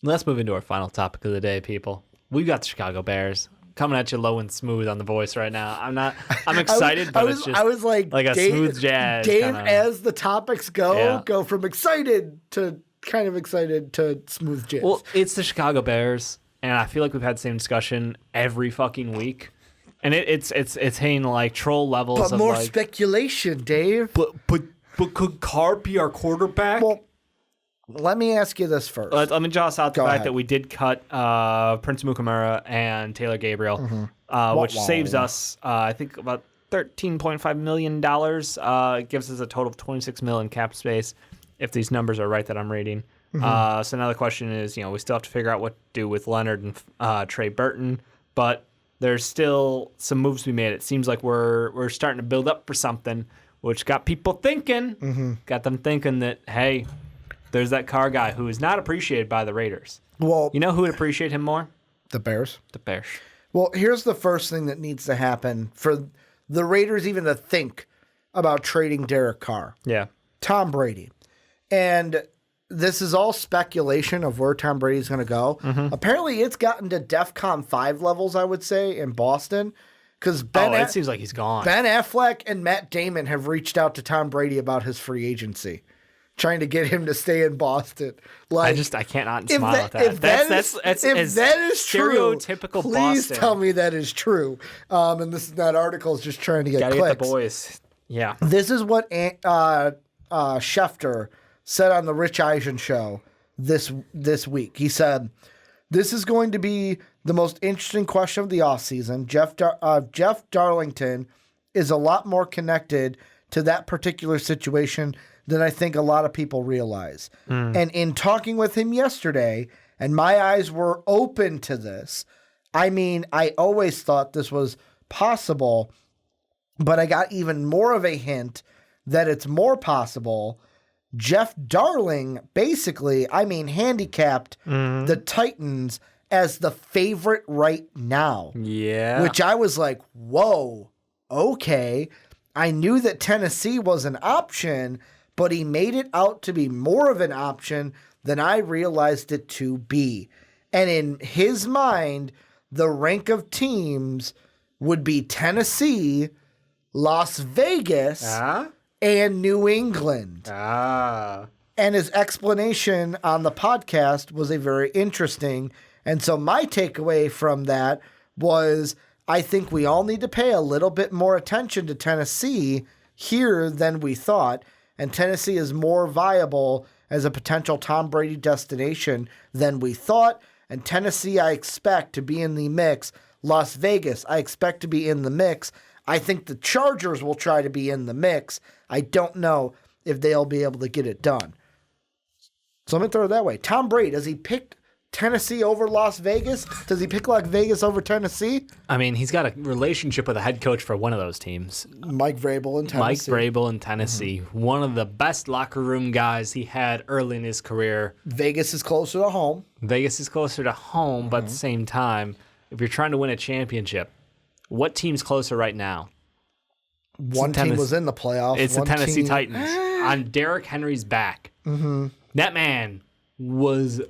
Let's move into our final topic of the day, people. We've got the Chicago Bears coming at you low and smooth on the voice right now. I'm excited, it's just I was like a Dave, smooth jazz. Dave, kinda. as the topics go from excited to kind of excited to smooth jazz. Well, it's the Chicago Bears, and I feel like we've had the same discussion every fucking week. And it's hitting like troll levels but of more like, speculation, Dave. But could Carr be our quarterback? Well, let me ask you this first. Let me joss out the Go fact ahead. that we did cut Prince Mukamura and Taylor Gabriel, which saves us, I think, about $13.5 million. It gives us a total of $26 million in cap space, if these numbers are right that I'm reading. So now the question is, we still have to figure out what to do with Leonard and Trey Burton, but there's still some moves to be made. It seems like we're starting to build up for something, which got people thinking. Got them thinking that, hey, there's that Carr guy who is not appreciated by the Raiders. Well, you know who would appreciate him more? The Bears. The Bears. Well, here's the first thing that needs to happen for the Raiders even to think about trading Derek Carr. Yeah. Tom Brady. And this is all speculation of where Tom Brady's going to go. Apparently, it's gotten to DEFCON 5 levels, I would say, in Boston. Because it seems like he's gone. Ben Affleck and Matt Damon have reached out to Tom Brady about his free agency, trying to get him to stay in Boston. Like, I can't not smile at that. If that is true, stereotypical please Boston. tell me that is true. And that article is just trying to get Gotta clicks. get the boys. Yeah. This is what Schefter said on the Rich Eisen show this week. He said, "This is going to be the most interesting question of the offseason. Jeff Darlington is a lot more connected to that particular situation than I think a lot of people realize. And in talking with him yesterday, and my eyes were open to this, I mean, I always thought this was possible, but I got even more of a hint that it's more possible. Jeff Darling basically, handicapped the Titans as the favorite right now. Yeah. Which I was like, whoa, okay. I knew that Tennessee was an option, but he made it out to be more of an option than I realized it to be. And in his mind, the rank of teams would be Tennessee, Las Vegas, and New England. And his explanation on the podcast was a very interesting. And so my takeaway from that was I think we all need to pay a little bit more attention to Tennessee here than we thought. And Tennessee is more viable as a potential Tom Brady destination than we thought. And Tennessee, I expect to be in the mix. Las Vegas, I expect to be in the mix. I think the Chargers will try to be in the mix. I don't know if they'll be able to get it done. So let me throw it that way. Tom Brady, does he pick Tennessee over Las Vegas? Does he pick Las Vegas over Tennessee? I mean, he's got a relationship with a head coach for one of those teams. Mike Vrabel in Tennessee. One of the best locker room guys he had early in his career. Vegas is closer to home. But at the same time, if you're trying to win a championship, what team's closer right now? One team was in the playoffs. It's the Tennessee Titans on Derrick Henry's back. That man was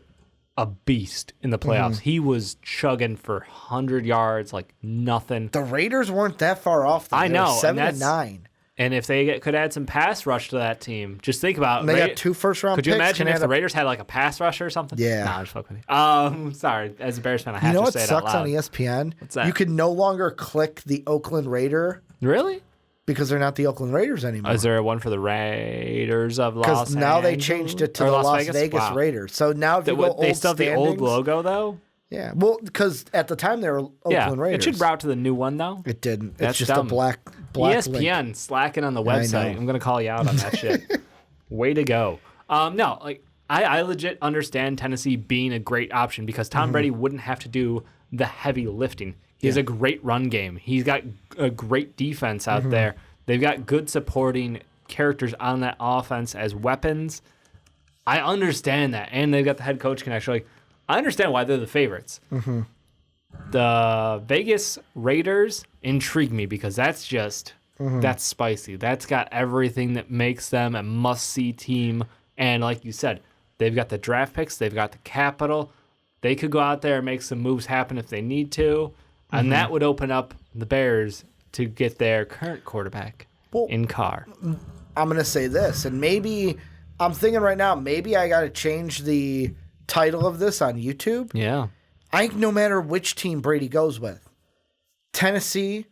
a beast in the playoffs. He was chugging for 100 yards like nothing. The Raiders weren't that far off. I know. 7-9. And if they could add some pass rush to that team, just think about and they got 2 first-round picks. Could you imagine if the Raiders had like a pass rusher or something? Yeah. Nah, I'm just fucking with you. Sorry. As a Bears fan, I have to say it out loud. You know what sucks on ESPN? What's that? You can no longer click the Oakland Raider. Really? Because they're not the Oakland Raiders anymore. Is there one for the Raiders of Los Angeles? Because now they changed it to the Las Vegas Raiders. So now if you go they still have the old logo, though? Yeah. Well, because at the time they were Oakland Raiders. It should route to the new one, though. It didn't. That's it's just dumb. a black ESPN link. slacking on the website. I'm going to call you out on that shit. Way to go. No, like I legit understand Tennessee being a great option because Tom Brady wouldn't have to do the heavy lifting. He has a great run game. He's got a great defense out there. They've got good supporting characters on that offense as weapons. I understand that. And they've got the head coach connection. Like, I understand why they're the favorites. The Vegas Raiders intrigue me because that's just, that's spicy. That's got everything that makes them a must-see team. And like you said, they've got the draft picks. They've got the capital. They could go out there and make some moves happen if they need to, and that would open up the Bears to get their current quarterback in Carr. I'm going to say this, and maybe I'm thinking right now, maybe I got to change the title of this on YouTube. Yeah. I think no matter which team Brady goes with, Tennessee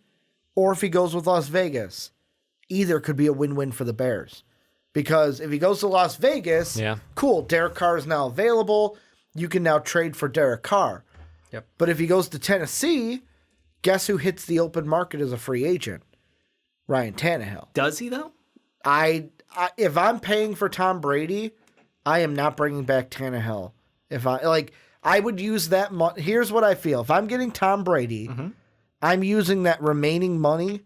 or if he goes with Las Vegas, either could be a win-win for the Bears. Because if he goes to Las Vegas, cool, Derek Carr is now available. You can now trade for Derek Carr. Yep. But if he goes to Tennessee, guess who hits the open market as a free agent? Ryan Tannehill. Does he, though? If I'm paying for Tom Brady, I am not bringing back Tannehill. I would use that money. Here's what I feel. If I'm getting Tom Brady, I'm using that remaining money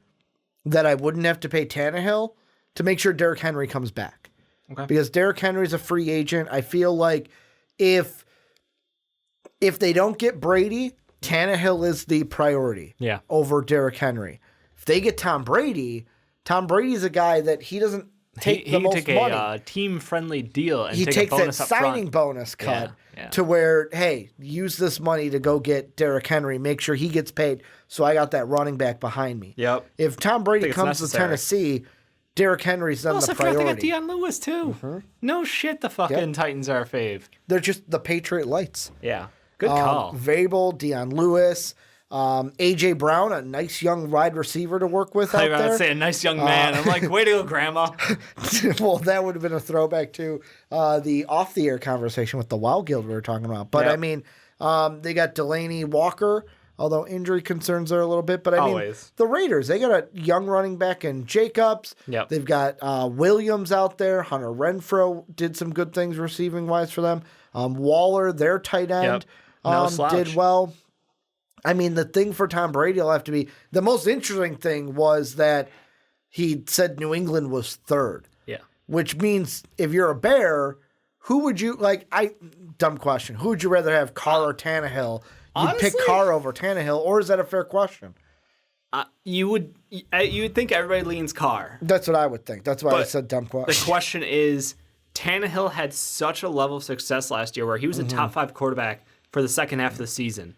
that I wouldn't have to pay Tannehill to make sure Derrick Henry comes back. Okay. Because Derrick Henry's a free agent. I feel like if they don't get Brady, Tannehill is the priority over Derrick Henry. If they get Tom Brady's a guy that he doesn't take the most money. He took a team-friendly deal and he takes that signing bonus cut to where, hey, use this money to go get Derrick Henry, make sure he gets paid, so I got that running back behind me. Yep. If Tom Brady comes to Tennessee, Derrick Henry's done the priority. I forgot they got Deion Lewis, too. No shit, the fucking Titans are fave. They're just the Patriot Lights. Yeah. Good call. Vrabel, Deion Lewis, A.J. Brown, a nice young wide receiver to work with out there. I say a nice young man. I'm like, way to go, Grandma. Well, that would have been a throwback to the off-the-air conversation with the Wild Guild we were talking about. But, I mean, they got Delaney Walker, although injury concerns are a little bit. But, I mean, the Raiders, they got a young running back in Jacobs. Yep. They've got Williams out there. Hunter Renfrow did some good things receiving-wise for them. Waller, their tight end, did well. I mean, the thing for Tom Brady will have to be – the most interesting thing was that he said New England was third. Yeah. Which means if you're a Bear, who would you – dumb question. Who would you rather have, Carr or Tannehill? You'd pick Carr over Tannehill, or is that a fair question? You would think everybody leans Carr. That's what I would think. That's why I said dumb question. The question is, Tannehill had such a level of success last year where he was a top 5 quarterback for the second half of the season.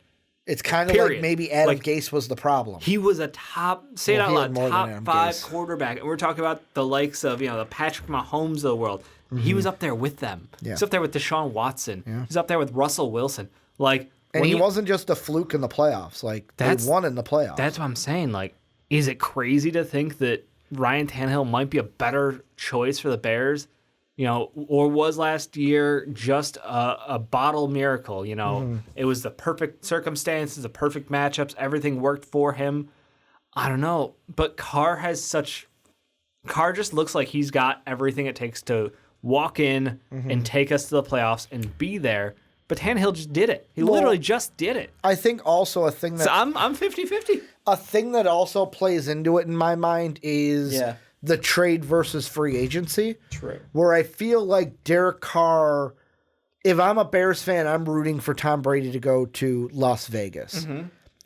It's kind of like maybe Adam Gase was the problem. He was a top 5 quarterback. And we're talking about the likes of, the Patrick Mahomes of the world. He was up there with them. Yeah. He's up there with Deshaun Watson. Yeah. He's up there with Russell Wilson. And he wasn't just a fluke in the playoffs. They won in the playoffs. That's what I'm saying. Is it crazy to think that Ryan Tannehill might be a better choice for the Bears? Or was last year just a bottle miracle? It was the perfect circumstances, the perfect matchups, everything worked for him. I don't know, but Carr just looks like he's got everything it takes to walk in and take us to the playoffs and be there. But Tannehill just did it. He literally just did it. I think also a thing that... So I'm 50-50. A thing that also plays into it in my mind is... the trade versus free agency. True. Where I feel like Derek Carr, if I'm a Bears fan, I'm rooting for Tom Brady to go to Las Vegas.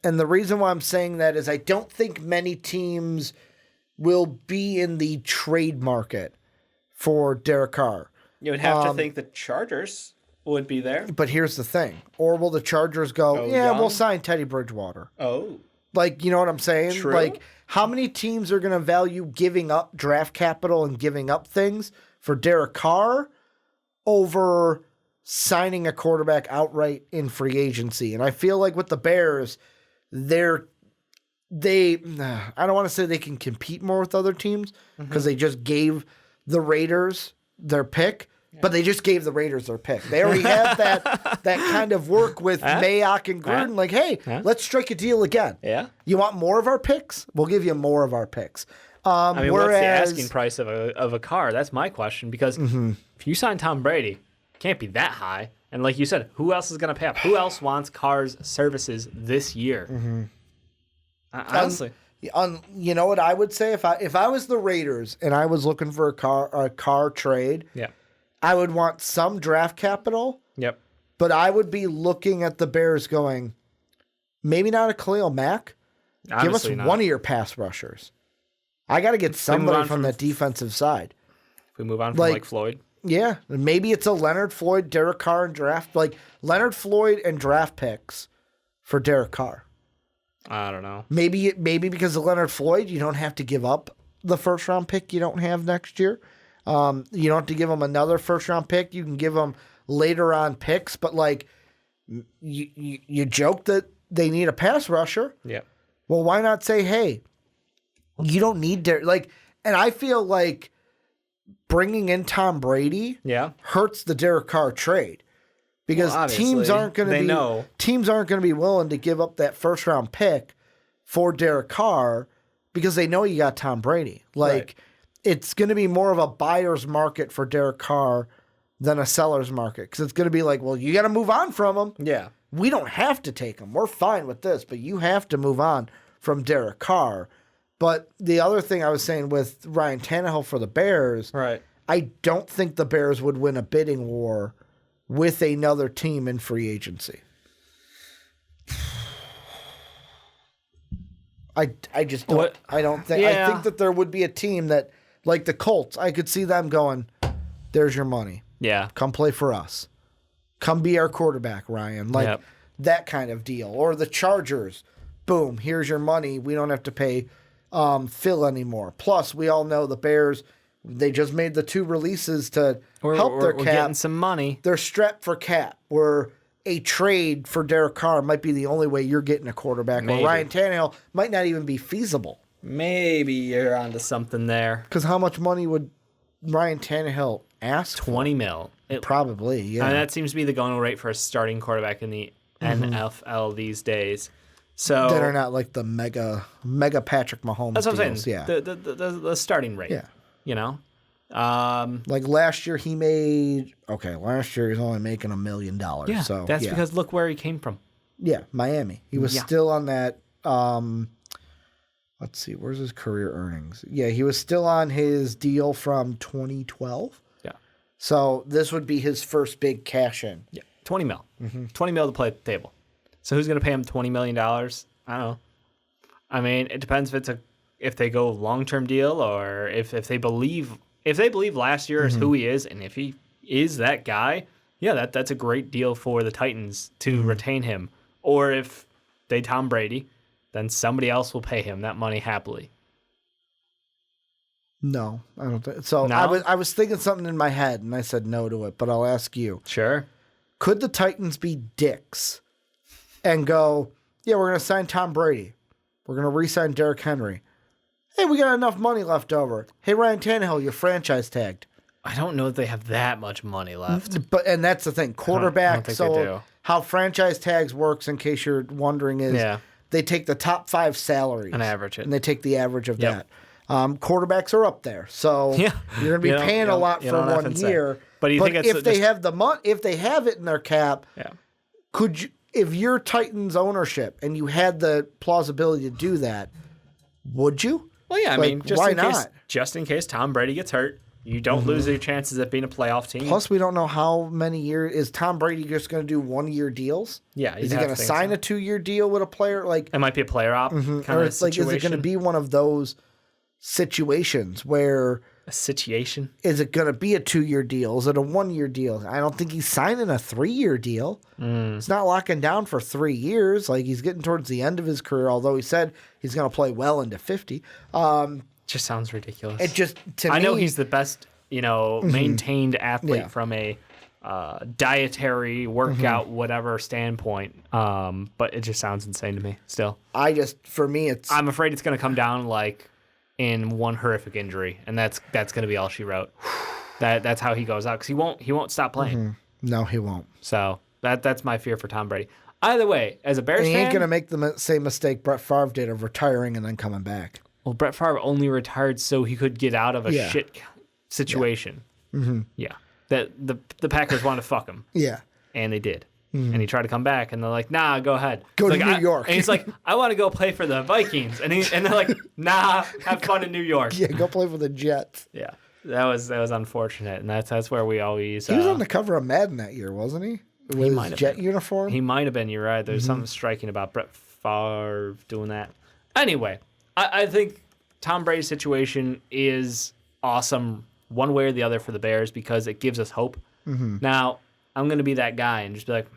And the reason why I'm saying that is I don't think many teams will be in the trade market for Derek Carr. You would have to think the Chargers would be there. But here's the thing. Or will the Chargers go, we'll sign Teddy Bridgewater. Oh. You know what I'm saying? True. How many teams are going to value giving up draft capital and giving up things for Derek Carr over signing a quarterback outright in free agency? And I feel like with the Bears, I don't want to say they can compete more with other teams because they just gave the Raiders their pick. But they just gave the Raiders their pick. They already have that kind of work with Mayock and Gruden. Let's strike a deal again. Yeah. You want more of our picks? We'll give you more of our picks. What's the asking price of a car? That's my question. Because if you sign Tom Brady, it can't be that high. And like you said, who else is going to pay up? Who else wants Carr's services this year? Honestly. You know what I would say? If I was the Raiders and I was looking for a car trade, I would want some draft capital. Yep. But I would be looking at the Bears going, maybe not a Khalil Mack. Honestly, give us one of your pass rushers. I got to get somebody from the defensive side. If we move on from Floyd. Yeah, maybe it's a Leonard Floyd, Derek Carr, and draft like Leonard Floyd and draft picks for Derek Carr. I don't know. Maybe because of Leonard Floyd, you don't have to give up the first round pick you don't have next year. You don't have to give him another first round pick. You can give him later on picks, but like you joke that they need a pass rusher. Yeah. Well, why not say, hey, you don't need Derek? And I feel like bringing in Tom Brady hurts the Derek Carr trade because teams aren't going to be willing to give up that first round pick for Derek Carr because they know you got Tom Brady. It's going to be more of a buyer's market for Derek Carr than a seller's market because it's going to be like, well, you got to move on from him. Yeah. We don't have to take him. We're fine with this, but you have to move on from Derek Carr. But the other thing I was saying with Ryan Tannehill for the Bears, right? I don't think the Bears would win a bidding war with another team in free agency. I just don't. What? I don't think. Yeah. I think that there would be a team that, like the Colts, I could see them going, "There's your money. Yeah, come play for us. Come be our quarterback, Ryan." That kind of deal. Or the Chargers, boom, here's your money. We don't have to pay Phil anymore. Plus, we all know the Bears, they just made the 2 releases to help their cap. We're getting some money. They're strapped for cap. Where a trade for Derek Carr might be the only way you're getting a quarterback. Maybe. Or Ryan Tannehill might not even be feasible. Maybe you're onto something there. Because how much money would Ryan Tannehill ask? 20 mil. Probably, yeah. And that seems to be the going rate for a starting quarterback in the NFL these days. So that are not like the mega Patrick Mahomes. That's what I'm saying. Yeah, the starting rate. Yeah, you know, like last year he made. Okay, last year he's only making $1 million. Yeah, so that's because look where he came from. Yeah, Miami. He was still on that. Let's see, where's his career earnings? Yeah, he was still on his deal from 2012. Yeah. So this would be his first big cash in. Yeah, 20 mil. 20 mil to play at the table. So who's going to pay him $20 million? I don't know. I mean, it depends if they go long-term deal or if they believe last year is who he is, and if he is that guy, yeah, that's a great deal for the Titans to retain him. Or if they Tom Brady, then somebody else will pay him that money happily. No, I don't think so. No? I was thinking something in my head, and I said no to it, but I'll ask you. Sure. Could the Titans be dicks and go, yeah, we're going to sign Tom Brady. We're going to re-sign Derrick Henry. Hey, we got enough money left over. Hey, Ryan Tannehill, you're franchise tagged. I don't know if they have that much money left. And that's the thing. Quarterback, I don't think they do. How franchise tags works, in case you're wondering, is they take the top 5 salaries. And average it. And they take the average of that. Quarterbacks are up there. So you're going to be paying a lot for 1 year. But if they have the money, if they have it in their cap, could you, if you're Titans ownership and you had the plausibility to do that, would you? Well, yeah, I mean, just in case Tom Brady gets hurt, you don't lose your chances at being a playoff team. Plus, we don't know how many years. Is Tom Brady just going to do 1-year deals? Yeah. Is he going to sign a 2-year deal with a player? It might be a player op kind of situation. Is it going to be one of those situations where... A situation? Is it going to be a 2-year deal? Is it a 1-year deal? I don't think he's signing a 3-year deal. It's not locking down for 3 years. He's getting towards the end of his career, although he said he's going to play well into 50. Just sounds ridiculous. It just, to me... I know he's the best, maintained athlete from a dietary, workout, whatever standpoint. But it just sounds insane to me still. For me, it's... I'm afraid it's going to come down in one horrific injury, and that's going to be all she wrote. That's how he goes out, because he won't stop playing. No, he won't. So that's my fear for Tom Brady. Either way, as a Bears fan, he ain't going to make the same mistake Brett Favre did of retiring and then coming back. Well, Brett Favre only retired so he could get out of a shit situation. Yeah. The Packers wanted to fuck him. Yeah. And they did. And he tried to come back, and they're like, nah, go ahead. Go to New York. And he's like, I want to go play for the Vikings. And they're like, nah, have fun in New York. Yeah, go play for the Jets. Yeah. That was unfortunate, and that's where we always... He was on the cover of Madden that year, wasn't he? With his Jet uniform? He might have been, you're right. There's something striking about Brett Favre doing that. Anyway, I think Tom Brady's situation is awesome one way or the other for the Bears because it gives us hope. Now, I'm going to be that guy and just be like,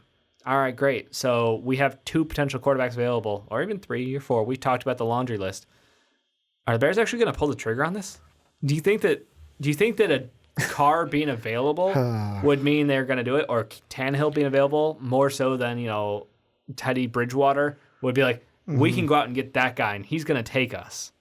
all right, great. So we have 2 potential quarterbacks available, or even 3 or 4. We talked about the laundry list. Are the Bears actually going to pull the trigger on this? Do you think that a Carr being available would mean they're going to do it, or Tannehill being available more so than Teddy Bridgewater would be like, we can go out and get that guy and he's going to take us?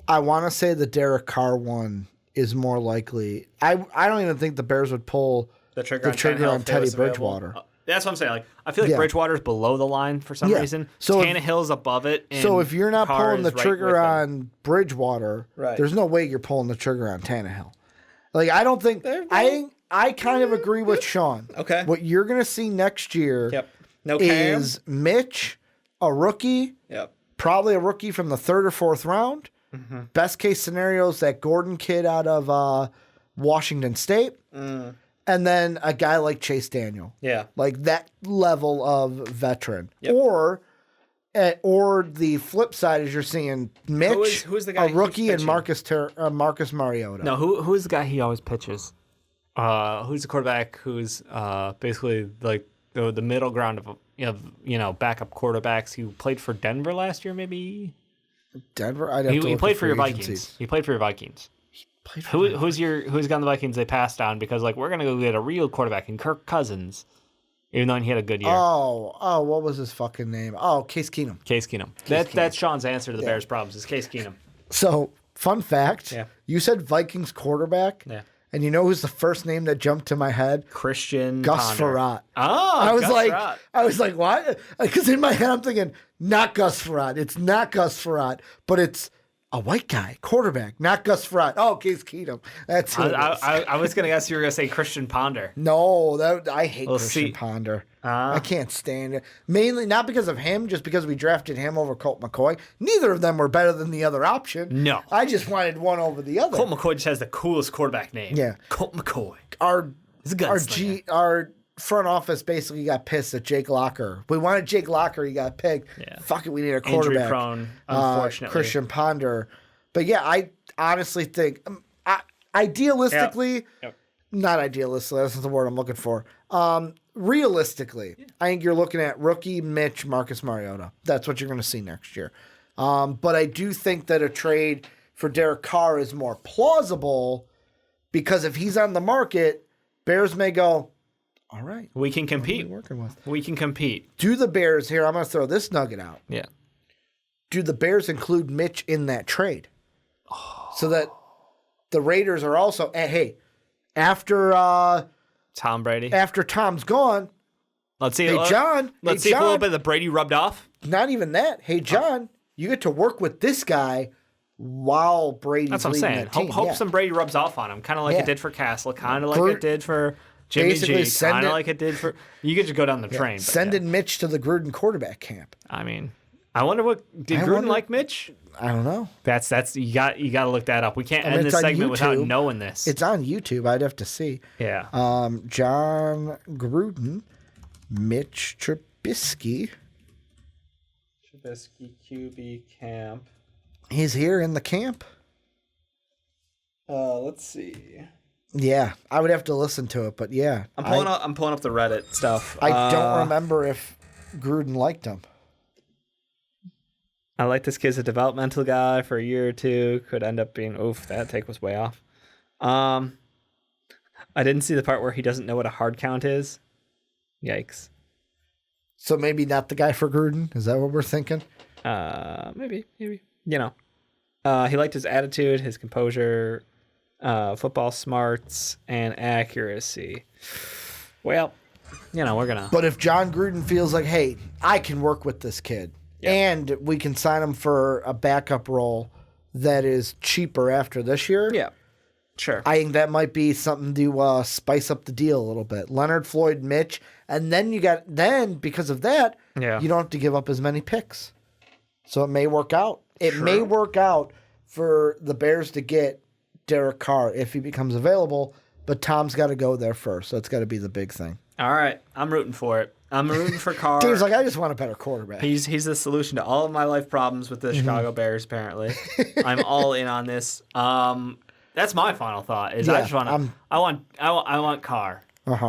I want to say the Derek Carr one is more likely. I don't even think the Bears would pull the trigger on Teddy Bridgewater. That's what I'm saying. Like, I feel like Bridgewater's below the line for some reason. So Tannehill's above it. And so if you're not Carr pulling the is right trigger on Bridgewater, there's no way you're pulling the trigger on Tannehill. Like, I don't think I kind of agree with Sean. Okay. What you're going to see next year No Cam. is Mitch, a rookie, probably a rookie from the 3rd or 4th round. Best case scenario is that Gordon kid out of Washington State. And then a guy like Chase Daniel. Yeah. Like that level of veteran. Or the flip side is you're seeing Mitch, who's the guy a rookie, and Marcus Mariota. No, who's the guy he always pitches? Who's the quarterback who's basically like the middle ground of backup quarterbacks who played for Denver last year, maybe? Denver? He played for your Vikings. He played for your Vikings. Who's gone the Vikings they passed on because we're gonna go get a real quarterback in Kirk Cousins, even though he had a good year. Oh, what was his fucking name? Oh, Case Keenum. Case Keenum. That's Sean's answer to the Bears' problems is Case Keenum. So, fun fact. You said Vikings quarterback. Yeah. And you know who's the first name that jumped to my head? Christian Gus Farrat. Oh, I was Farrat. like, what? Because in my head I'm thinking, not Gus Farrat. It's not Gus Farrat, but it's a white guy, quarterback, not Gus Farrat. Oh, Case Keenum. That's who I was going to guess you were going to say Christian Ponder. No, I hate Christian Ponder. I can't stand it. Mainly not because of him, just because we drafted him over Colt McCoy. Neither of them were better than the other option. No. I just wanted one over the other. Colt McCoy just has the coolest quarterback name. Yeah. Colt McCoy. Our front office basically got pissed at Jake Locker. We wanted Jake Locker. He got picked. Yeah. Fuck it, we need a quarterback. Injury prone, unfortunately. Christian Ponder. But yeah, I honestly think, idealistically, not idealistically, that's not the word I'm looking for. Realistically, I think you're looking at rookie Mitch, Marcus Mariota. That's what you're going to see next year. But I do think that a trade for Derek Carr is more plausible because if he's on the market, Bears may go, all right. We can compete. We can compete. Do the Bears, here, I'm going to throw this nugget out. Yeah. Do the Bears include Mitch in that trade? So that the Raiders are also, hey, after Tom Brady. After Tom's gone, let's see. Hey, John. Let's see if a little bit of the Brady rubbed off. Not even that. Hey, John, you get to work with this guy while Brady's That's what I'm saying. Hope some Brady rubs off on him, kind of like it did for Castle, kind of like it did for Jimmy G, kind of like it did for. You get to go down the train. Sending Mitch to the Gruden quarterback camp. I mean, I wonder did Gruden like Mitch? I don't know. That's you got to look that up. We can't end this segment without knowing this. It's on YouTube. I'd have to see. Yeah. John Gruden, Mitch Trubisky. Trubisky QB camp. He's here in the camp. Let's see. Yeah, I would have to listen to it, but yeah. I'm pulling up the Reddit stuff. I don't remember if Gruden liked him. I like this kid's a developmental guy for a year or two. Could end up being, that take was way off. I didn't see the part where he doesn't know what a hard count is. Yikes. So maybe not the guy for Gruden? Is that what we're thinking? Maybe. You know. He liked his attitude, his composure, football smarts, and accuracy. Well, we're going to. But if John Gruden feels like, hey, I can work with this kid. And we can sign him for a backup role that is cheaper after this year. Yeah, sure. I think that might be something to spice up the deal a little bit. Leonard Floyd, Mitch, and then because of that, you don't have to give up as many picks. So it may work out. It may work out for the Bears to get Derek Carr if he becomes available, but Tom's got to go there first. That's got to be the big thing. All right, I'm rooting for it. I'm rooting for Carr. Dave's like, I just want a better quarterback. He's the solution to all of my life problems with the Chicago Bears, apparently. I'm all in on this. That's my final thought. Is Yeah, I just I want Carr.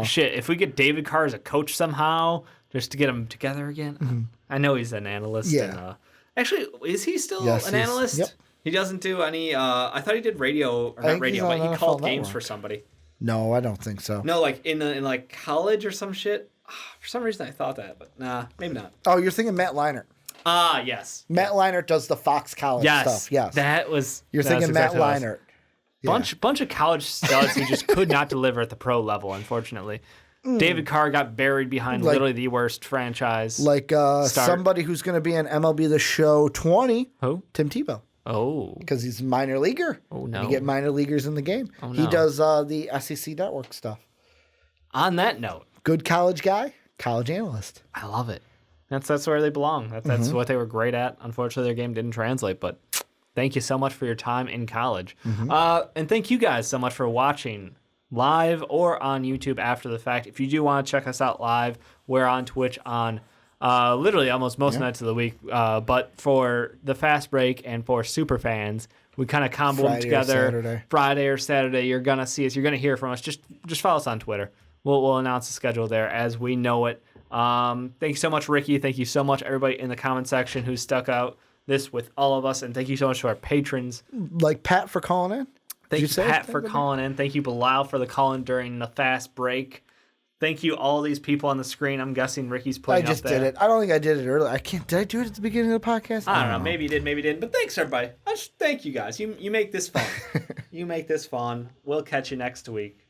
Shit, if we get David Carr as a coach somehow, just to get them together again. I know he's an analyst. Yeah. And, actually, is he still an analyst? Yep. He doesn't do any. I thought he did radio, or not radio, but he called games for somebody. No, I don't think so. No, like in like college or some shit. For some reason, I thought that, but nah, maybe not. Oh, you're thinking Matt Leinart. Ah, yes. Matt Leinart does the Fox College stuff. Yes, that was. You're thinking Matt Leinart. Bunch of college studs who just could not deliver at the pro level, unfortunately. David Carr got buried behind literally the worst franchise. Like somebody who's going to be in MLB The Show 20. Who? Tim Tebow. Oh. Because he's a minor leaguer. Oh, no. You get minor leaguers in the game. Oh, no. He does the SEC Network stuff. On that note. Good college guy, college analyst. I love it. That's where they belong. That's what they were great at. Unfortunately, their game didn't translate, but thank you so much for your time in college. And thank you guys so much for watching live or on YouTube after the fact. If you do want to check us out live, we're on Twitch on literally almost most nights of the week. But for the fast break and for super fans, we kind of combo them together. Friday or Saturday, you're going to see us. You're going to hear from us. Just follow us on Twitter. We'll announce the schedule there as we know it. Thank you so much, Ricky. Thank you so much, everybody in the comment section who stuck out this with all of us. And thank you so much to our patrons. Like Pat for calling in. Thank you, Pat, for calling in. Thank you, Bilal, for the call-in during the fast break. Thank you, all these people on the screen. I'm guessing Ricky's putting up there. I just did it. I don't think I did it earlier. Did I do it at the beginning of the podcast? I don't know. Maybe you did, maybe you didn't. But thanks, everybody. Thank you, guys. You make this fun. You make this fun. We'll catch you next week.